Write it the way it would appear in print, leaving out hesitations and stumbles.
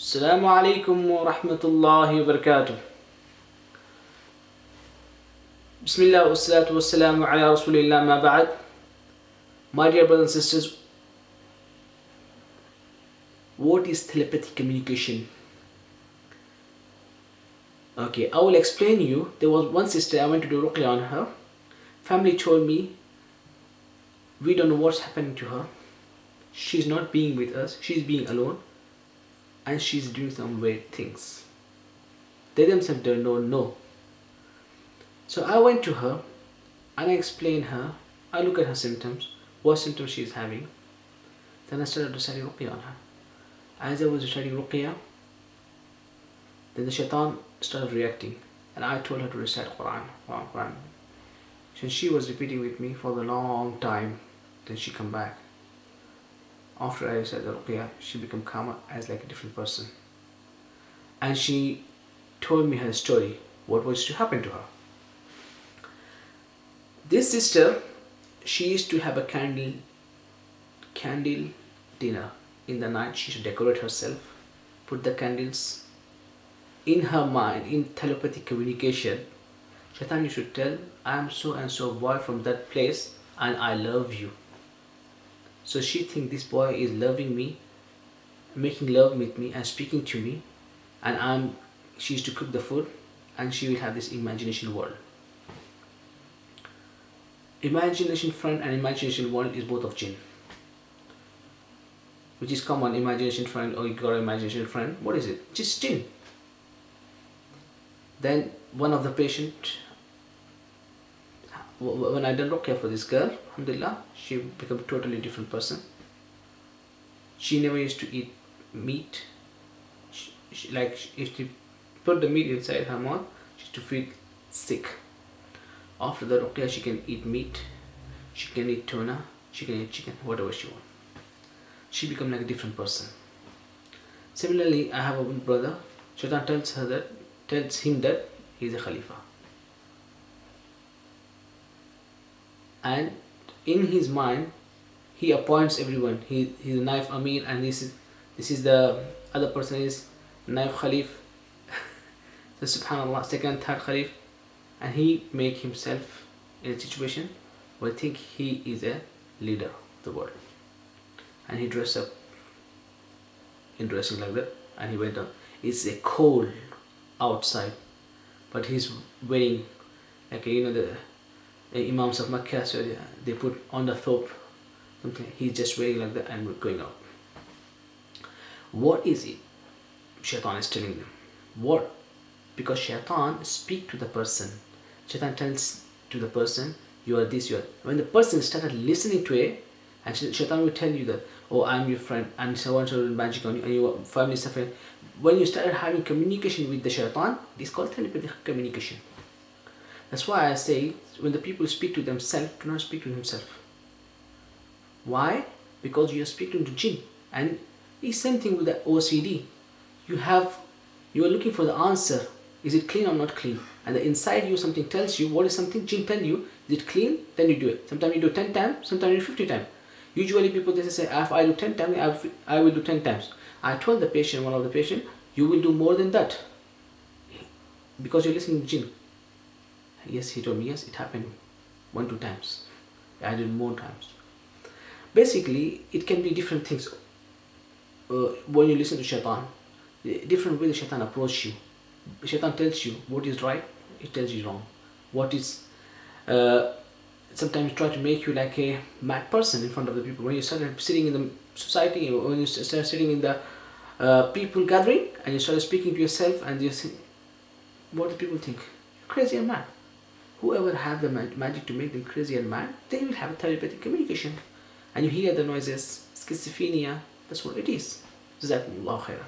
Assalamu alaikum wa rahmatullahi wa barakatuh. Bismillah wa salatu wa salamu ala rasulillah ma ba'd. My dear brothers and sisters, what is telepathic communication? Okay, I will explain you. There was one sister, I went to do ruqya on her. Family told me, we don't know what's happening to her. She's not being with us, she's being alone. And she's doing some weird things. They themselves don't know. So I went to her and I explained her. I look at her symptoms, what symptoms she's having. Then I started reciting ruqya on her. As I was reciting ruqya, then the shaitan started reacting, and I told her to recite Quran. So she was repeating with me for a long time. Then she come back. After I recited the ruqya, she became calmer as like a different person. And she told me her story, what was to happen to her. This sister, she used to have a candle dinner. In the night, she should decorate herself, put the candles in her mind, in telepathic communication. Shaitan used to tell, I am so and so boy from that place and I love you. So she thinks this boy is loving me, making love with me and speaking to me, and she used to cook the food, and she will have this imagination world. Imagination friend and imagination world is both of Jinn. Which is common, imagination friend, or you got an imagination friend. What is it? Just Jinn. Then one of the patient, when I done ruqya for this girl, alhamdulillah, she became a totally different person. She never used to eat meat. If she put the meat inside her mouth, she used to feel sick. After the ruqya, she can eat meat, she can eat tuna, she can eat chicken, whatever she wants. She become like a different person. Similarly, I have a brother. Shaitan tells him that he is a Khalifa. And in his mind, he appoints everyone. He's a Naif Amir, and this is the other person is Naif Khalif. So subhanallah, second, third Khalif, and he make himself in a situation where I think he is a leader of the world. And he dressed up in dressing like that, and he went on. It's a cold outside, but he's wearing like the Imams of Makkah, so they put on the thobe something. He's just wearing like that and going out. What is it? Shaitan is telling them. What? Because Shaitan speaks to the person. Shaitan tells to the person, you are this, you are. When the person started listening to it, and Shaitan will tell you that, oh, I'm your friend, and so on, so magic on you, and your family is suffering. When you started having communication with the Shaitan, it is called telepathic communication. That's why I say, when the people speak to themselves, do not speak to himself. Why? Because you are speaking to Jinn. And it's same thing with the OCD. You are looking for the answer. Is it clean or not clean? And the inside you something tells you, what is something Jinn tell you? Is it clean? Then you do it. Sometimes you do 10 times, sometimes you do 50 times. Usually people they say, if I do 10 times, I will do 10 times. I told the patient, one of the patient, you will do more than that. Because you're listening to Jinn. Yes, he told me, yes, it happened 1-2 times. I did more times. Basically, it can be different things. When you listen to Shaitan, different way the Shaitan approach you. Shaitan tells you what is right, it tells you wrong. What is, sometimes try to make you like a mad person in front of the people. When you start sitting in the society, when you start sitting in the people gathering, and you start speaking to yourself, and you think, what do people think? You're crazy and mad. Whoever have the magic to make them crazy and mad, they will have a telepathic communication. And you hear the noises, schizophrenia, that's what it is. Jazakumullahu khairan.